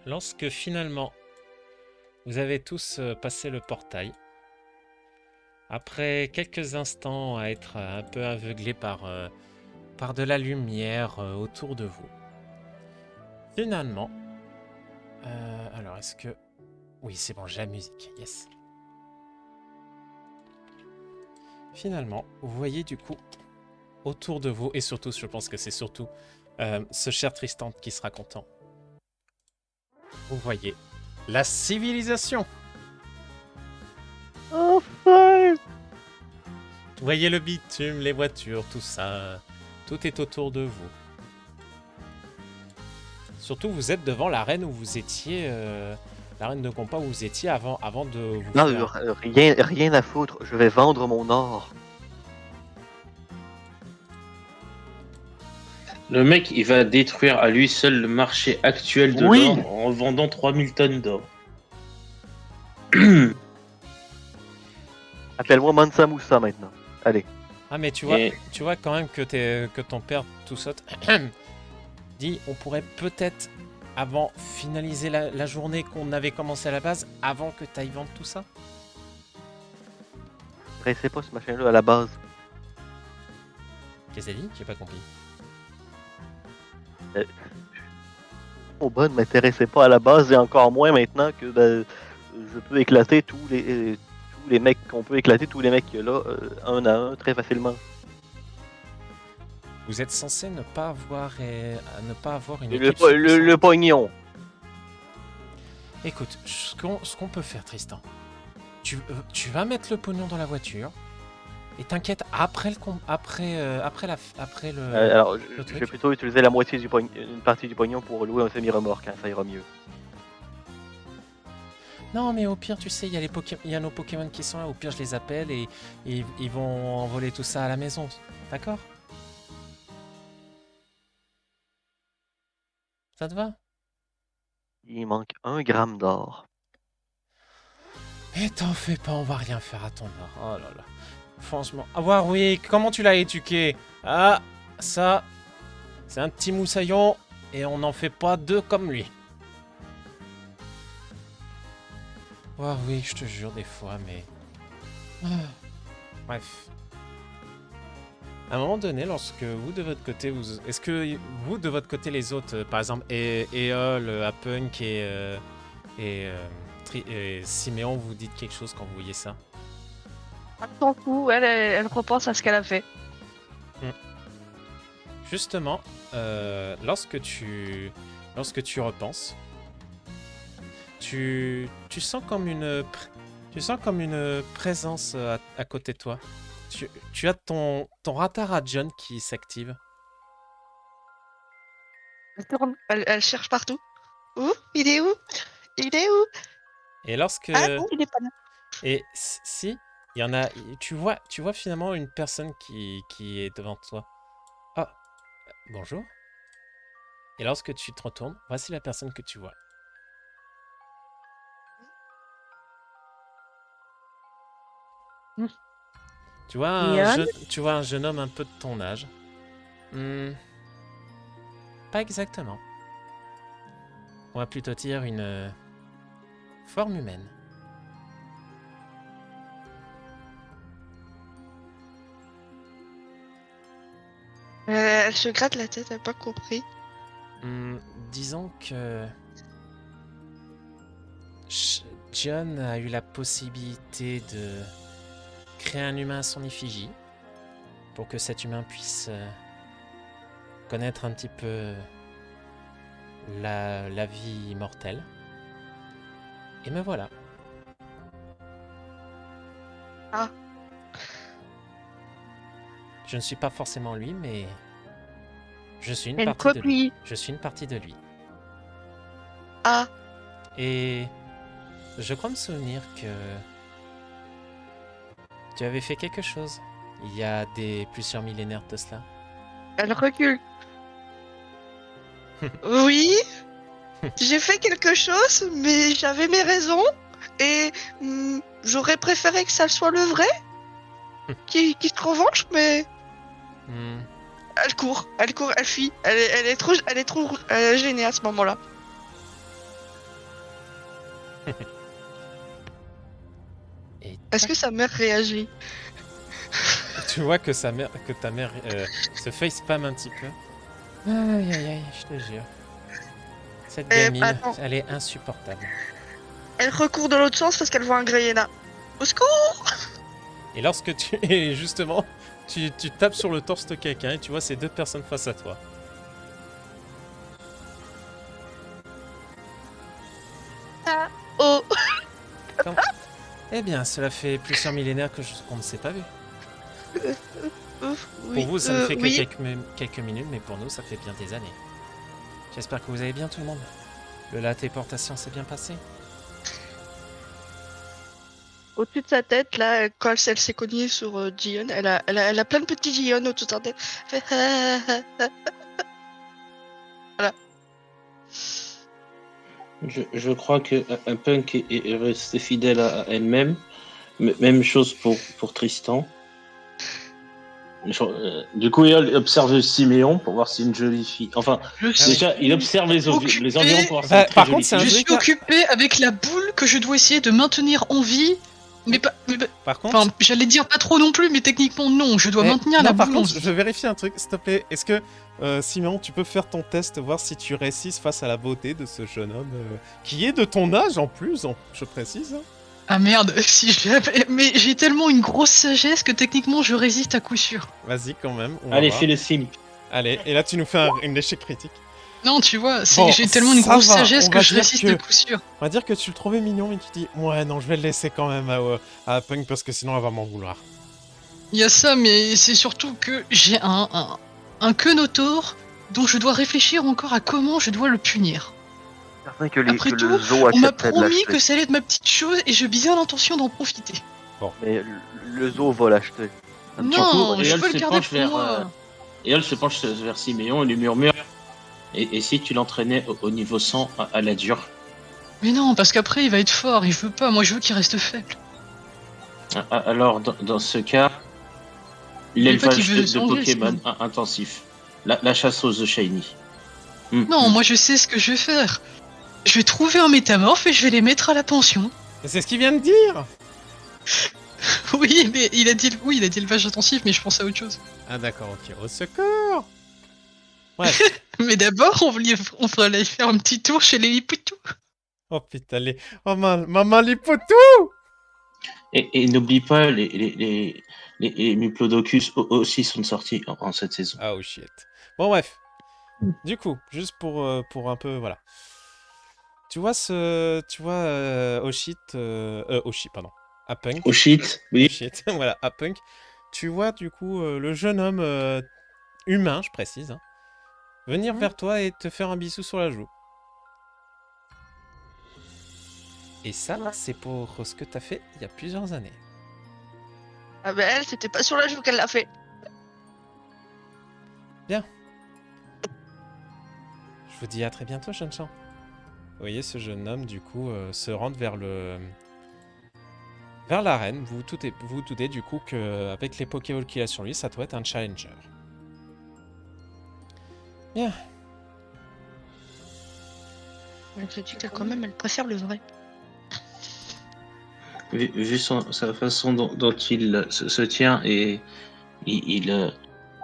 lorsque finalement vous avez tous passé le portail, après quelques instants à être un peu aveuglés par de la lumière autour de vous, finalement, alors est-ce que... Oui, c'est bon, j'ai la musique, yes. Finalement, vous voyez du coup autour de vous, et surtout, je pense que c'est surtout ce cher Tristan qui sera content. Vous voyez la civilisation. Enfin! Vous voyez le bitume, les voitures, tout ça. Tout est autour de vous. Surtout, vous êtes devant l'arène où vous étiez... l'arène de combat où vous étiez avant de vous Non, faire... rien à foutre. Je vais vendre mon or. Le mec, il va détruire à lui seul le marché actuel de Oui! l'or en vendant 3000 tonnes d'or. Appelle-moi Mansa Moussa maintenant. Allez. Ah, mais tu Et vois quand même que ton père tout saute. Dit, on pourrait peut-être, avant finaliser la journée qu'on avait commencé à la base, avant que tu ailles vendre tout ça. Pressez pas ce machin-là à la base. Qu'est-ce que ça dit? J'ai pas compris. Au bon, ne m'intéressait pas à la base et encore moins maintenant que je peux éclater tous les mecs qu'on peut éclater, tous les mecs qu'il y a là, un à un, très facilement. Vous êtes censé ne pas avoir une Le, équipe le, suffisante. le pognon. Écoute, ce qu'on peut faire, Tristan, tu vas mettre le pognon dans la voiture et t'inquiète, après le Alors, le je truc. vais plutôt utiliser la moitié du pognon, une partie du pognon pour louer un semi-remorque, hein, ça ira mieux. Non, mais au pire, tu sais, il y a nos Pokémon qui sont là. Au pire, je les appelle et ils vont envoler tout ça à la maison. D'accord? Ça te va? Il manque 1 gramme d'or. Et t'en fais pas, on va rien faire à ton or. Oh là là. Franchement. Ah, oui, comment tu l'as éduqué? Ah, ça, c'est un petit moussaillon et on n'en fait pas deux comme lui. Oh oui, je te jure, des fois, mais... Ah. Bref. À un moment donné, lorsque vous, de votre côté, est-ce que vous, de votre côté, les autres, par exemple, Eol, Apunk et Siméon, vous dites quelque chose quand vous voyez ça? À son coup, elle repense à ce qu'elle a fait. Justement, lorsque tu repenses, tu sens comme une présence à côté de toi. Tu as ton radar à John qui s'active. Elle tourne, elle cherche partout. Où? Il est où? Il est où? Et lorsque Ah non, il est pas là. et si il y en a, tu vois finalement une personne qui est devant toi. Ah, bonjour. Et lorsque tu te retournes, voici la personne que tu vois. Hmm. Tu vois Yann? tu vois un jeune homme un peu de ton âge. Hmm, pas exactement. On va plutôt dire une forme humaine. Elle se gratte la tête, elle n'a pas compris. Disons que John a eu la possibilité de créer un humain à son effigie pour que cet humain puisse connaître un petit peu la vie mortelle. Et me voilà. Ah. Je ne suis pas forcément lui, mais je suis une Une partie de lui. copie. Je suis une partie de lui. Ah. Et je crois me souvenir que tu avais fait quelque chose il y a plusieurs millénaires de cela. Elle recule. Oui, j'ai fait quelque chose, mais j'avais mes raisons. Et j'aurais préféré que ça soit le vrai qui se revanche, mais Hmm. elle court, elle fuit. Elle est trop gênée à ce moment-là. Et Est-ce que sa mère réagit? tu vois que ta mère se facepalm un petit peu. Aïe aïe aïe, je te jure. Cette gamine, attends. elle est insupportable. Elle recourt de l'autre sens parce qu'elle voit un Greyena. Au secours! Et lorsque tu... Et justement, tu tapes sur le torse de quelqu'un et tu vois ces deux personnes face à toi. Oh! Eh bien, cela fait plusieurs millénaires qu'on ne s'est pas vu. Oui, Pour vous, ça ne fait que oui. quelques minutes, mais pour nous, ça fait bien des années. J'espère que vous allez bien, tout le monde. La téléportation s'est bien passée. Au-dessus de sa tête, là, quand elle s'est cognée sur Jion, elle a plein de petits Jion au-dessus de sa tête. Elle fait voilà. Je crois que un punk est resté fidèle à elle-même. Même chose pour Tristan. Du coup, il observe Siméon pour voir si c'est une jolie fille. Enfin, oui. déjà, il observe les environs pour voir si c'est Bah, une très par jolie contre, c'est un fille. Je joli suis gars. occupé avec la boule que je dois essayer de maintenir en vie. Mais pas. Par contre, Enfin, j'allais dire pas trop non plus, mais techniquement non. Je dois maintenir la par boule en contre, vie. je vérifie un truc, s'il te plaît. Est-ce que, Siméon, tu peux faire ton test, voir si tu réussisses face à la beauté de ce jeune homme qui est de ton âge en plus, je précise. Hein. Ah merde, si j'avais. Mais j'ai tellement une grosse sagesse que techniquement je résiste à coup sûr. Vas-y, quand même. On va Allez, voir. fais le simp. Allez, et là, tu nous fais une échec critique. Non, tu vois, Bon, j'ai tellement une ça grosse va, sagesse on que va je dire résiste que- à coup sûr. On va dire que tu le trouvais mignon, mais tu dis, ouais, non, je vais le laisser quand même à Punk parce que sinon, elle va m'en vouloir. Il y a ça, mais c'est surtout que j'ai un Kenotor dont je dois réfléchir encore à comment je dois le punir. Certain que, Après que tout, le zoo On m'a accepterait de promis l'acheter. que ça allait être ma petite chose et j'ai bien l'intention d'en profiter. Mais le zoo va l'acheter. Non, et je elle veux le se garder penche pour vers, moi. Et elle se penche vers Siméon et lui murmure. Et si tu l'entraînais au niveau 100 à la dure? Mais non, parce qu'après il va être fort et je veux pas, moi je veux qu'il reste faible. Alors, dans ce cas, pas l'élevage qu'il veut de s'enlever, Pokémon intensif. La chasse aux œufs shiny. Non, moi je sais ce que je vais faire. Je vais trouver un métamorphe et je vais les mettre à la pension. Mais c'est ce qu'il vient de dire. Oui, mais il a dit élevage intensif, mais je pense à autre chose. Ah d'accord, ok. Au secours. Bref. Mais d'abord, on va aller faire un petit tour chez les Lipoutou. Oh putain, oh maman les potos. Et n'oublie pas, les Muplodocus aussi sont sortis en cette saison. Oh shit. Bon bref. Du coup, juste pour un peu, voilà. Tu vois Oshit, Oshi, pardon. À Punk. Oh shit, oui. Oshit, voilà, à Punk. Tu vois du coup le jeune homme humain, je précise, hein, venir vers toi et te faire un bisou sur la joue. Et ça, c'est pour ce que t'as fait il y a plusieurs années. Ah ben elle, c'était pas sur la joue qu'elle l'a fait. Je vous dis à très bientôt, jeune gens. Vous voyez ce jeune homme, du coup, se rendre vers l'arène. Vous doutez du coup qu'avec les Pokéballs qu'il a sur lui, ça doit être un challenger. Bien. Elle se dit que quand même, elle préfère le vrai. Vu sa façon dont il se tient et il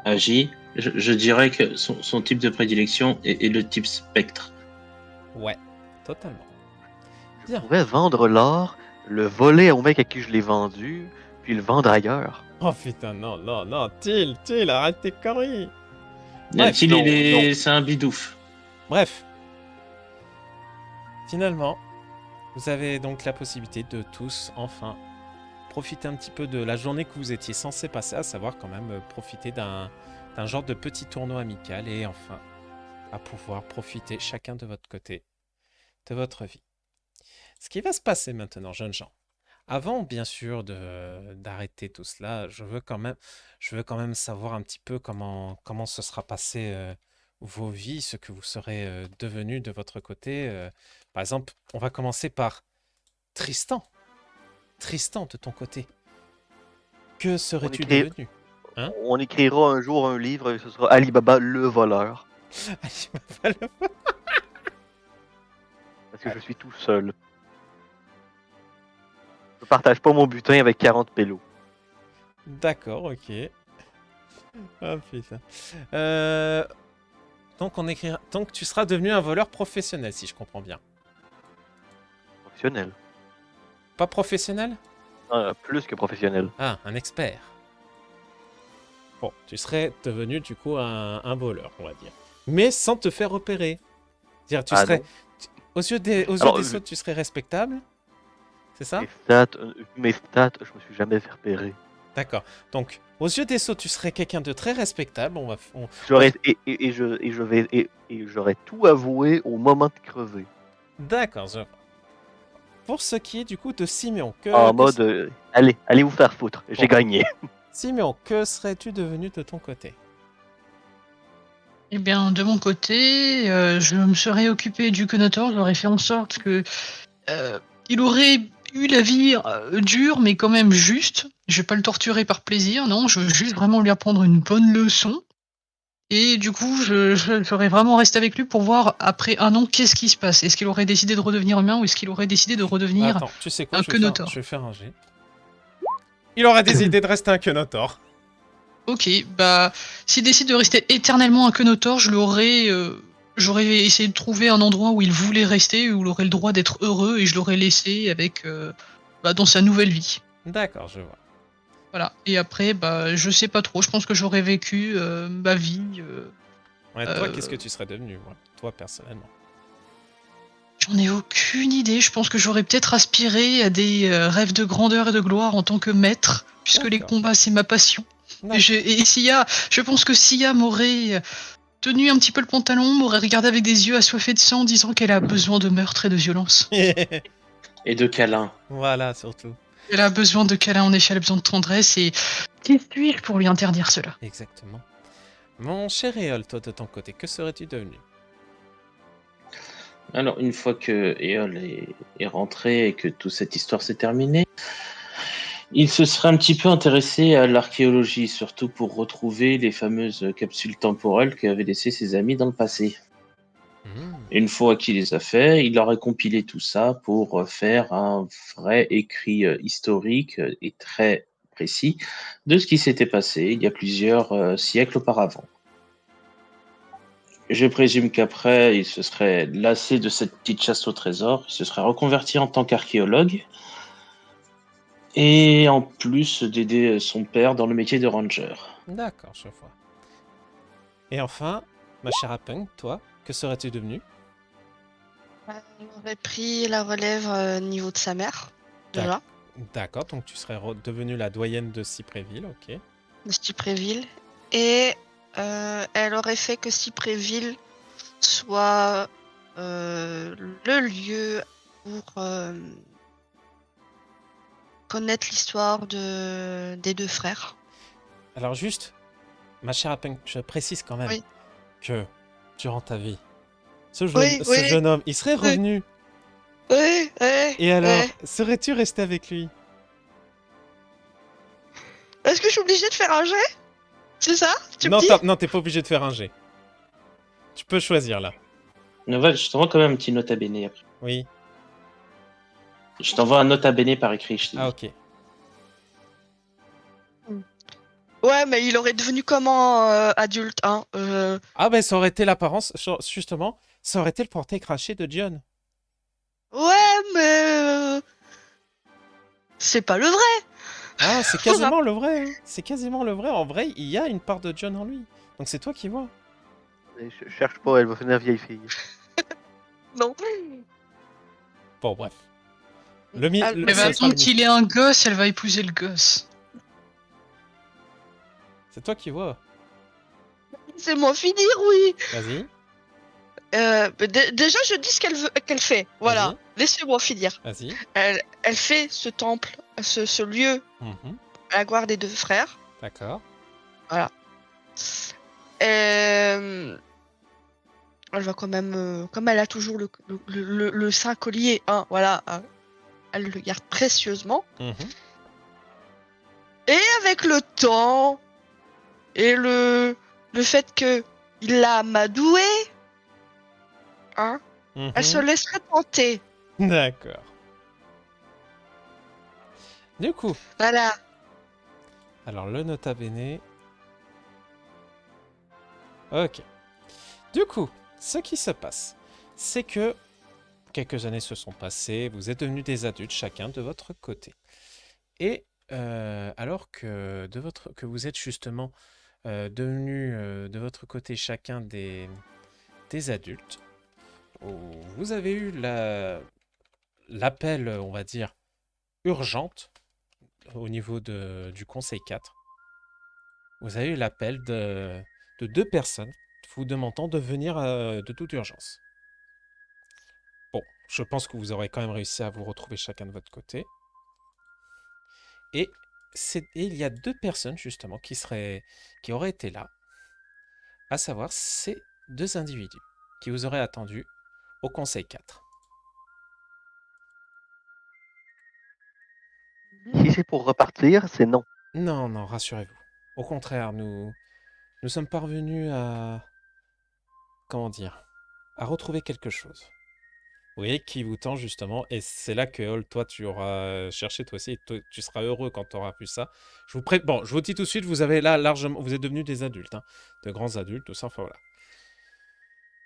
agit, je dirais que son type de prédilection est le type spectre. Ouais, totalement. Je pourrais vendre l'or, le voler au mec à qui je l'ai vendu, puis le vendre ailleurs. Oh putain, non, Till, arrête tes conneries. Bref, C'est un bidouf. Bref. Finalement, vous avez donc la possibilité de tous, enfin, profiter un petit peu de la journée que vous étiez censé passer, à savoir quand même profiter d'un genre de petit tournoi amical et enfin, à pouvoir profiter chacun de votre côté de votre vie. Ce qui va se passer maintenant, jeunes gens, avant bien sûr d'arrêter tout cela, je veux quand même savoir un petit peu comment se sera passé vos vies, ce que vous serez devenus de votre côté. Par exemple, on va commencer par Tristan. Tristan, de ton côté, que serais-tu devenu? On écrira un jour un livre et ce sera Alibaba le voleur. Parce que je suis tout seul. Je partage pas mon butin avec 40 pélos. D'accord, ok. Ah putain. Donc on écrira. Donc tu seras devenu un voleur professionnel, si je comprends bien. Professionnel. Pas professionnel? Plus que professionnel. Ah, un expert. Bon, tu serais devenu du coup un voleur, on va dire. Mais sans te faire repérer. C'est-à-dire, tu Ah serais. non. Aux yeux des Alors, autres, tu serais respectable. C'est ça? Mes stats, je me suis jamais fait repérer. D'accord. Donc, aux yeux des autres, tu serais quelqu'un de très respectable. J'aurais tout avoué au moment de crever. D'accord. Pour ce qui est du coup de Simeon, En mode, allez vous faire foutre, j'ai Bon. gagné. Simeon, que serais-tu devenu de ton côté? Eh bien, de mon côté, je me serais occupé du Conator, j'aurais fait en sorte que il aurait eu la vie dure, mais quand même juste. Je vais pas le torturer par plaisir, non, je veux juste vraiment lui apprendre une bonne leçon. Et du coup, je serais vraiment resté avec lui pour voir, après 1 an, qu'est-ce qui se passe. Est-ce qu'il aurait décidé de redevenir humain ou est-ce qu'il aurait décidé de redevenir Attends, tu sais quoi? un Conotor. Je vais faire un jet. Il aurait des idées de rester un Conotor. Ok, bah, s'il décide de rester éternellement un Conotor, j'aurais essayé de trouver un endroit où il voulait rester, où il aurait le droit d'être heureux, et je l'aurais laissé avec, dans sa nouvelle vie. D'accord, je vois. Voilà. Et après, bah, je sais pas trop. Je pense que j'aurais vécu ma vie. Ouais, toi, qu'est-ce que tu serais devenu, moi? Toi, personnellement. J'en ai aucune idée. Je pense que j'aurais peut-être aspiré à des rêves de grandeur et de gloire en tant que maître, puisque les D'accord. combats, c'est ma passion. D'accord. Et Sia, je pense que Sia m'aurait tenu un petit peu le pantalon, m'aurait regardé avec des yeux assoiffés de sang, en disant qu'elle a besoin de meurtre et de violence. Et de câlins. Voilà, surtout. Elle a besoin de câlins, en effet, elle a besoin de tendresse, et qui suis-je pour lui interdire cela? Exactement. Mon cher Éole, toi, de ton côté, que serais-tu devenu? Alors, une fois que Éole est rentré et que toute cette histoire s'est terminée, il se serait un petit peu intéressé à l'archéologie, surtout pour retrouver les fameuses capsules temporelles qu'avaient laissées ses amis dans le passé. Une fois qu'il les a fait, il aurait compilé tout ça pour faire un vrai écrit historique et très précis de ce qui s'était passé il y a plusieurs siècles auparavant. Je présume qu'après, il se serait lassé de cette petite chasse au trésor, il se serait reconverti en tant qu'archéologue, et en plus d'aider son père dans le métier de ranger. D'accord, je vois. Et enfin, ma chère Apeng, toi, que serais-tu devenu? Il aurait pris la relève niveau de sa mère, déjà, D'accord, donc tu serais devenue la doyenne de Cypréville, ok. de Cypréville. Et elle aurait fait que Cypréville soit le lieu pour connaître l'histoire des 2 frères. Alors juste, ma chère Apeng, je précise quand même Oui. que durant ta vie, ce Oui, jeune homme, il serait revenu. Oui, Et alors, serais-tu resté avec lui? Est-ce que je suis obligée de faire un jet? C'est ça? Tu Non, me dis? non, t'es pas obligé de faire un jet. Tu peux choisir là. Nova, je t'envoie quand même un petit nota bene après. Oui. Je t'envoie un nota bene par écrit, je te dis. Ah, ok. Ouais, mais il aurait devenu comment adulte, hein Ah, ben ça aurait été l'apparence, justement, ça aurait été le portrait craché de John. Ouais, mais c'est pas le vrai. Ah, c'est quasiment le vrai. Hein. C'est quasiment le vrai. En vrai, il y a une part de John en lui. Donc c'est toi qui vois. Je cherche pas, elle va finir vieille fille. Non. Bon, bref. Ah, Mais ça va sera attendre le qu'il ait un gosse, elle va épouser le gosse. C'est toi qui vois. C'est moi finir, oui. Vas-y. Déjà, je dis ce qu'elle fait. Voilà. Vas-y. Laissez-moi finir. Vas-y. Elle fait ce temple, ce lieu Mhm. à la gloire des 2 frères. D'accord. Voilà. Elle va quand même, comme elle a toujours le saint collier, hein, voilà, hein, elle le garde précieusement. Mhm. Et avec le temps et le fait que il l'a amadouée, hein, Mhm. elle se laisserait tenter. D'accord. Du coup, Voilà. alors le nota bene. Ok. Du coup, ce qui se passe, c'est que quelques années se sont passées, vous êtes devenus des adultes chacun de votre côté. Et alors que vous êtes justement devenus de votre côté chacun des adultes, vous avez eu l'appel, on va dire, urgente au niveau du Conseil 4. Vous avez eu l'appel de deux personnes vous demandant de venir de toute urgence. Bon, je pense que vous aurez quand même réussi à vous retrouver chacun de votre côté. Et il y a deux personnes justement qui auraient été là, à savoir ces deux individus qui vous auraient attendu au Conseil 4. Si c'est pour repartir, c'est non. Non, non, rassurez-vous. Au contraire, nous sommes parvenus à... Comment dire? À retrouver quelque chose. Vous voyez qui vous tend justement, et c'est là que Hall, toi, tu auras cherché toi aussi, et toi, tu seras heureux quand tu auras pu ça. Bon, je vous dis tout de suite, vous avez là largement, vous êtes devenus des adultes, hein, de grands adultes, tout ça, enfin voilà.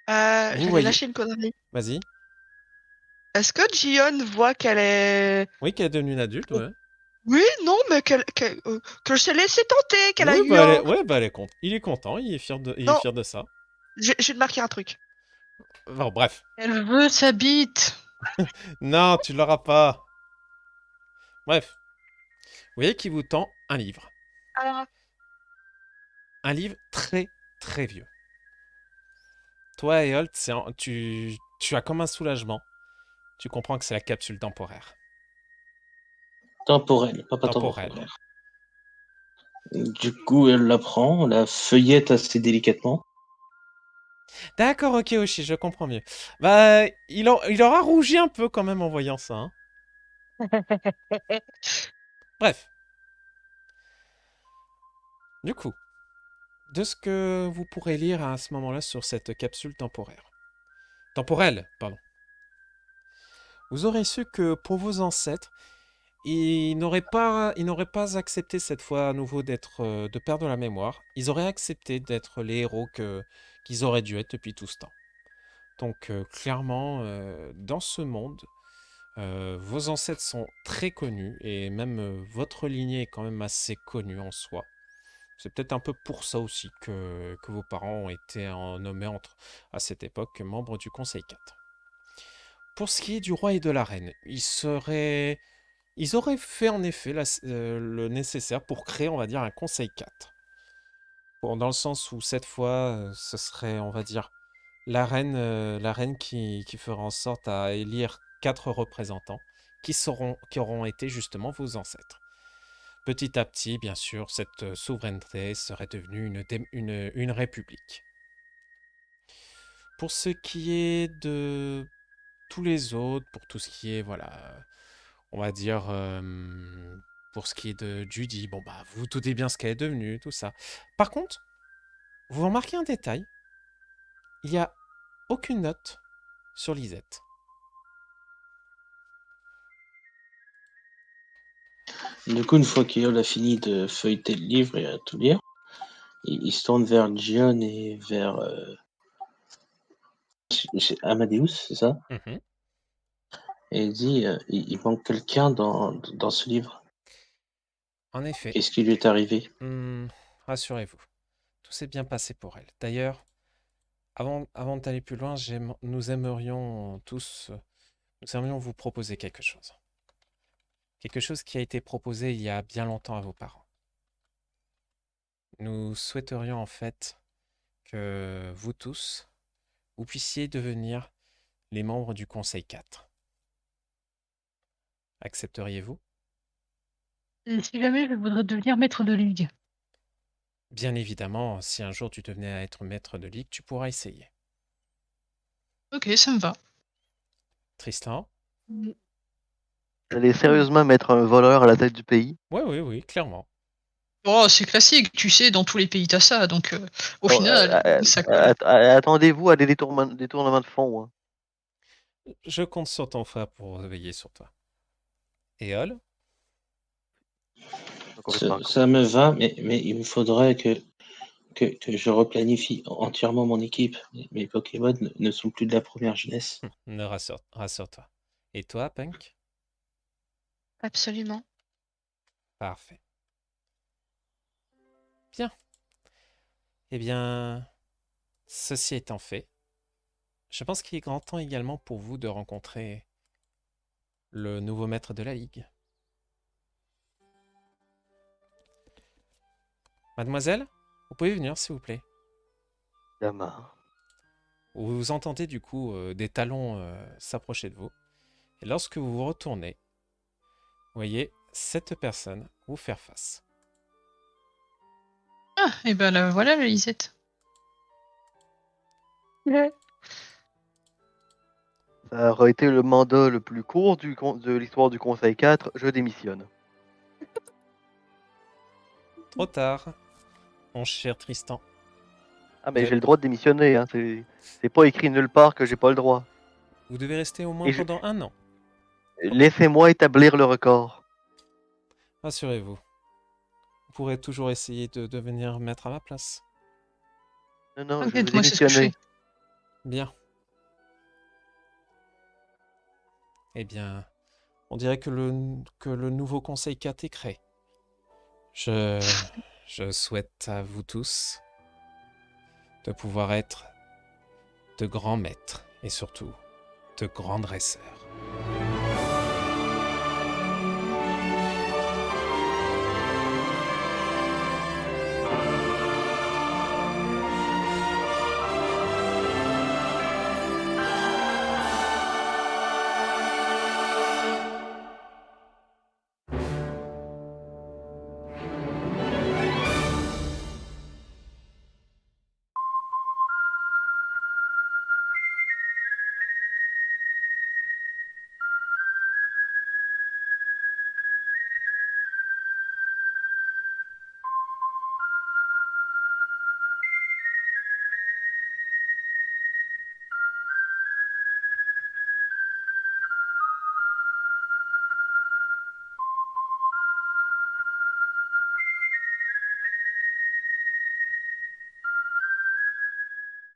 Vous J'allais voyez, lâcher une connerie. vas-y. Est-ce que Jion voit qu'elle est... Oui, qu'elle est devenue une adulte, ouais. Oui, non, mais que s'est laissé tenter, qu'elle a Oui, eu un... ouais, bah elle est il est content, il est Non, fier de ça. je vais te marquer un truc. Bon, bref. Elle veut sa bite. Non, tu l'auras pas. Bref. Vous voyez qui vous tend un livre. Ah, Un livre très, très vieux. Toi, Eolt, tu as comme un soulagement. Tu comprends que c'est la capsule temporaire. Temporel, pas Temporelle. temporaire. Du coup, elle la prend, la feuillette assez délicatement. D'accord, ok, Oshi, je comprends mieux. Bah, il aura rougi un peu quand même en voyant ça. Hein. Bref. Du coup, de ce que vous pourrez lire à ce moment-là sur cette capsule temporaire. Temporelle, pardon. Vous aurez su que pour vos ancêtres, ils n'auraient pas accepté cette fois à nouveau de perdre la mémoire. Ils auraient accepté d'être les héros qu'ils auraient dû être depuis tout ce temps. Donc clairement, dans ce monde, vos ancêtres sont très connus et même votre lignée est quand même assez connue en soi. C'est peut-être un peu pour ça aussi que vos parents ont été nommés à cette époque membres du Conseil 4. Pour ce qui est du roi et de la reine, ils auraient fait en effet le nécessaire pour créer, on va dire, un Conseil 4. Bon, dans le sens où cette fois, ce serait, on va dire, la reine qui fera en sorte à élire 4 représentants qui auront été justement vos ancêtres. Petit à petit, bien sûr, cette souveraineté serait devenue une république. Pour ce qui est de tous les autres, pour tout ce qui est, voilà, on va dire, pour ce qui est de Judy, bon bah, vous doutez bien ce qu'elle est devenue, tout ça. Par contre, vous remarquez un détail, il n'y a aucune note sur Lisette. Du coup, une fois qu'Eol a fini de feuilleter le livre et à tout lire, il se tourne vers Gion et vers Amadeus, c'est ça? Mhm. Et il dit il manque quelqu'un dans ce livre. En effet, Qu'est-ce qui lui est arrivé? rassurez-vous, tout s'est bien passé pour elle. D'ailleurs, avant d'aller plus loin, nous aimerions tous, nous aimerions vous proposer quelque chose. Quelque chose qui a été proposé il y a bien longtemps à vos parents. Nous souhaiterions en fait que vous tous, vous puissiez devenir les membres du Conseil 4. Accepteriez-vous? Et si jamais je voudrais devenir maître de ligue. Bien évidemment, si un jour tu devenais à être maître de ligue, tu pourras essayer. Ok, ça me va. Tristan? Mm. J'allais sérieusement mettre un voleur à la tête du pays. Oui, oui, oui, clairement. Oh, c'est classique, tu sais, dans tous les pays t'as ça, donc au Oh, final, ça colle. attendez-vous à des détournements de fonds. Hein. Je compte sur ton frère pour veiller sur toi. Et Hol? Donc on reste en Ça me va, mais il me faudrait que je replanifie entièrement mon équipe. Mes Pokémon ne sont plus de la première jeunesse. Ne rassure-toi. Et toi, Punk? Absolument. Parfait. Bien. Eh bien, ceci étant fait, je pense qu'il est grand temps également pour vous de rencontrer le nouveau maître de la Ligue. Mademoiselle, vous pouvez venir, s'il vous plaît. gamin. Vous entendez du coup des talons s'approcher de vous. Et lorsque vous vous retournez, vous voyez cette personne vous faire face. Ah, et ben là, voilà la Lisette. Ça aura été le mandat le plus court de l'histoire du Conseil 4. Je démissionne. Trop tard, mon cher Tristan. Ah, mais Vous j'ai le droit de démissionner. Hein. C'est pas écrit nulle part que j'ai pas le droit. Vous devez rester au moins Et pendant 1 an. laissez-moi établir le record. Rassurez-vous. Vous pourrez toujours essayer de devenir maître à ma place. Non, non, je veux T'inquiète, moi c'est ce que je démissionner. fais. Bien. Eh bien, on dirait que le nouveau Conseil 4 est créé. Je souhaite à vous tous de pouvoir être de grands maîtres et surtout de grands dresseurs.